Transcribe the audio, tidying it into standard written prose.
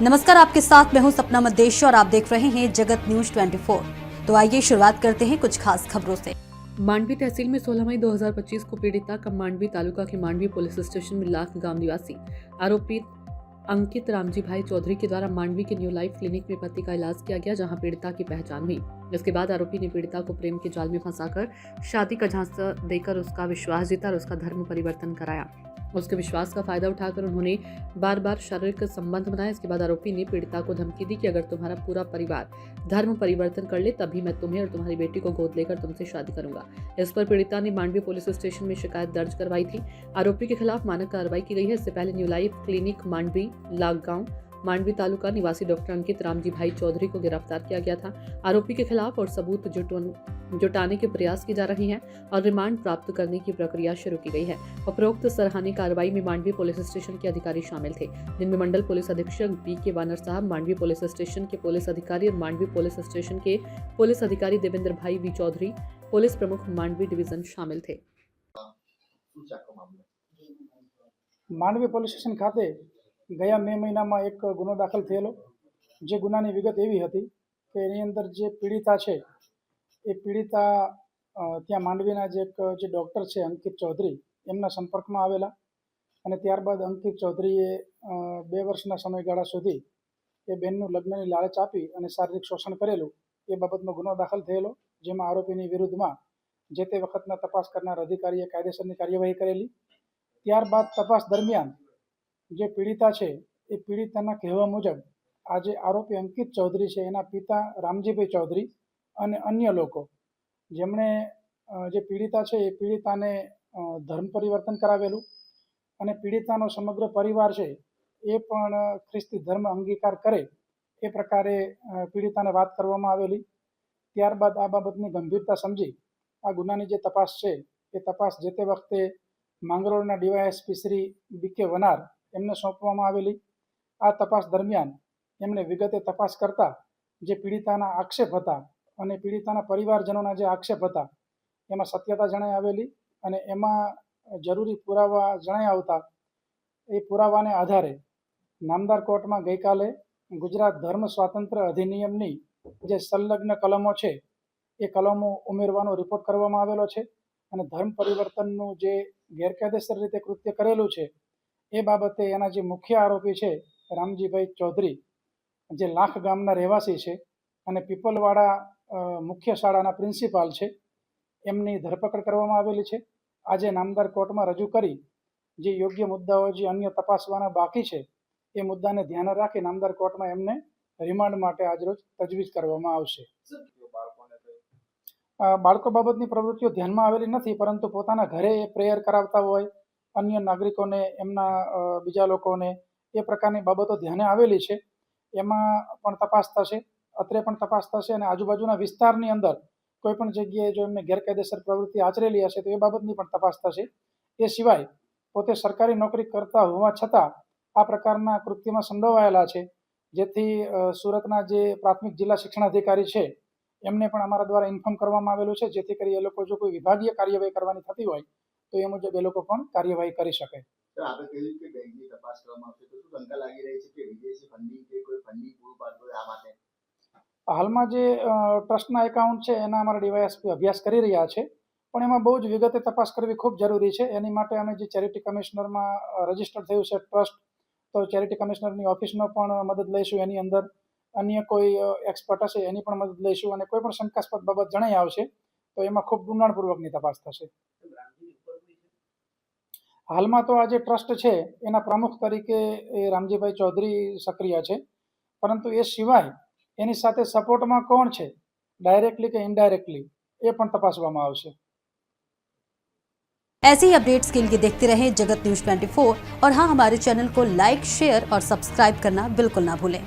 नमस्कार, आपके साथ मैं हूं सपना मदेशी और आप देख रहे हैं जगत न्यूज 24। तो आइए शुरुआत करते हैं कुछ खास खबरों से। मांडवी तहसील में 16 मई 2025 को पीड़िता का मांडवी तालुका के मांडवी पुलिस स्टेशन में लाख गांव निवासी आरोपी अंकित रामजी भाई चौधरी के द्वारा मांडवी के न्यू लाइफ क्लिनिक में पति का इलाज किया गया, जहां पीड़िता की पहचान हुई। इसके बाद आरोपी ने पीड़िता को प्रेम के जाल में फंसाकर शादी का झांसा देकर उसका विश्वास जीता और उसका धर्म परिवर्तन कराया। उसके विश्वास का फायदा उठाकर उन्होंने बार बार शारीरिक संबंध बनाए। इसके बाद आरोपी ने पीड़िता को धमकी दी कि अगर तुम्हारा पूरा परिवार धर्म परिवर्तन कर ले तभी मैं तुम्हें और तुम्हारी बेटी को गोद लेकर तुमसे शादी करूंगा। इस पर पीड़िता ने मांडवी पुलिस स्टेशन में शिकायत दर्ज करवाई थी। आरोपी के खिलाफ मानक कार्रवाई की गई है। इससे पहले न्यू लाइफ क्लिनिक मांडवी लागगांव मांडवी तालुका निवासी डॉक्टर अंकित रामजी भाई चौधरी को गिरफ्तार किया गया था। आरोपी के खिलाफ और सबूत जुटाने के प्रयास की जा रही हैं और रिमांड प्राप्त करने की प्रक्रिया शुरू की गई है। उपरोक्त सराहनीय कार्रवाई में मांडवी पुलिस स्टेशन के अधिकारी शामिल थे, जिनमें मंडल पुलिस अधीक्षक BK वानर साहब, मांडवी पुलिस स्टेशन के पुलिस अधिकारी और मांडवी पुलिस स्टेशन के पुलिस अधिकारी देवेंद्र भाई V चौधरी, पुलिस प्रमुख मांडवी डिवीजन शामिल थे। मांडवी पोलीस स्टेशन खाते ગયા મે મહિનામાં એક ગુનો દાખલ થયેલો, જે ગુનાની વિગત એવી હતી કે એની અંદર જે પીડિતા છે એ પીડિતા ત્યાં માંડવીના જે ડૉક્ટર છે અંકિત ચૌધરી એમના સંપર્કમાં આવેલા અને ત્યારબાદ અંકિત ચૌધરીએ 2 વર્ષના સમયગાળા સુધી એ બેનનું લગ્નની લાલચ આપી અને શારીરિક શોષણ કરેલું એ બાબતનો ગુનો દાખલ થયેલો, જેમાં આરોપીની વિરુદ્ધમાં જે તે વખતના તપાસ કરનાર અધિકારીએ કાયદેસરની કાર્યવાહી કરેલી। ત્યારબાદ તપાસ દરમિયાન જે પીડિતા છે એ પીડિતાના કહેવા મુજબ આ જે આરોપી અંકિત ચૌધરી છે એના પિતા રામજીભાઈ ચૌધરી અને અન્ય લોકો જેમણે જે પીડિતા છે એ પીડિતાને ધર્મ પરિવર્તન કરાવેલું અને પીડિતાનો સમગ્ર પરિવાર છે એ પણ ખ્રિસ્તી ધર્મ અંગીકાર કરે એ પ્રકારે પીડિતાને વાત કરવામાં આવેલી। ત્યારબાદ આ બાબતની ગંભીરતા સમજી આ ગુનાની જે તપાસ છે એ તપાસ જે તે વખતે માંગરોળના DYSP શ્રી BK વનાર એમને સોંપવામાં આવેલી। આ તપાસ દરમિયાન એમણે વિગતે તપાસ કરતા જે પીડિતાના આક્ષેપ હતા અને પીડિતાના પરિવારજનોના જે આક્ષેપ હતા એમાં સત્યતા જણાઈ આવેલી અને એમાં જરૂરી પુરાવા જણાઈ આવતા એ પુરાવાને આધારે નામદાર કોર્ટમાં ગઈકાલે ગુજરાત ધર્મ સ્વાતંત્ર્ય અધિનિયમની જે સંલગ્ન કલમો છે એ કલમો ઉમેરવાનો રિપોર્ટ કરવામાં આવેલો છે અને ધર્મ પરિવર્તનનું જે ગેરકાયદેસર રીતે કૃત્ય કરેલું છે એ બાબતે એના જે મુખ્ય આરોપી છે રામજીભાઈ ચૌધરી જે લાખ ગામના રહેવાસી છે અને પીપલવાડા મુખ્ય શાળાના પ્રિન્સિપાલ છે એમની ધરપકડ કરવામાં આવેલી છે। આજે નામદાર કોર્ટમાં રજૂ કરી જે યોગ્ય મુદ્દાઓ જે અન્ય તપાસવાના બાકી છે એ મુદ્દાને ધ્યાને રાખી નામદાર કોર્ટમાં એમને રિમાન્ડ માટે આજરોજ તજવીજ કરવામાં આવશે। બાળકો બાબતની પ્રવૃત્તિઓ ધ્યાનમાં આવેલી નથી, પરંતુ પોતાના ઘરે એ પ્રેયર કરાવતા હોય अन्य नागरिकोने एमना बीजा लोकोने ए प्रकारनी बाबतो ध्याने आवेली छे। एमां पण तपास थशे, अत्रे पण तपास थशे अने आजुबाजुना विस्तारनी अंदर कोईपण जग्याए जो एमने गैरकायदेसर प्रवृत्ति आचरेली हशे तो ए बाबतनी पण तपास थशे। ए सिवाय पोते सरकारी नौकरी करता होवा छतां आ प्रकारना कृत्यमां संडोवायेला छे, जेथी सूरतना जे प्राथमिक जिल्ला शिक्षणाधिकारी छे एमने पण अमारा द्वारा इन्फॉर्म करवामां आवेलुं छे, जेथी करी ए लोको जो कोई विभागीय कार्यवाही करवानी थती होय तो ये मुझे लोग पण कार्यवाही करी सके। हाल में जे ट्रस्टना एकाउंट है एना अमारा DYSP अभ्यास करी रह्या छे, पण एमां बहु ज विगते तपास करवी खूब जरूरी है। एनी माटे अमे जे चेरिटी कमिश्नर में रजिस्टर थयुं छे ट्रस्ट, तो चेरिटी कमिश्नरनी ऑफिसनो पण मदद लईशुं। एनी अंदर अन्य कोई एक्सपर्ट हशे एनी पण मदद लईशुं आणि कोई पण शंकास्पद बाबत जणाई आवशे तो एमां खूब ઊંડાણપૂર્વકની तपास थशे। हाल में तो आज ट्रस्ट है एना प्रमुख तरीके रामजीभाई चौधरी सक्रिय है, परंतु ए सिवाय एनी साथे सपोर्ट में कोण है डायरेक्टली के इनडायरेक्टली ए पण तपासवामां आवशे। ऐसे ही अपडेट्स के लिए देखते रहें जगत न्यूज 24 और हाँ, हमारे चैनल को लाइक, शेयर और सब्सक्राइब करना बिल्कुल ना भूलें।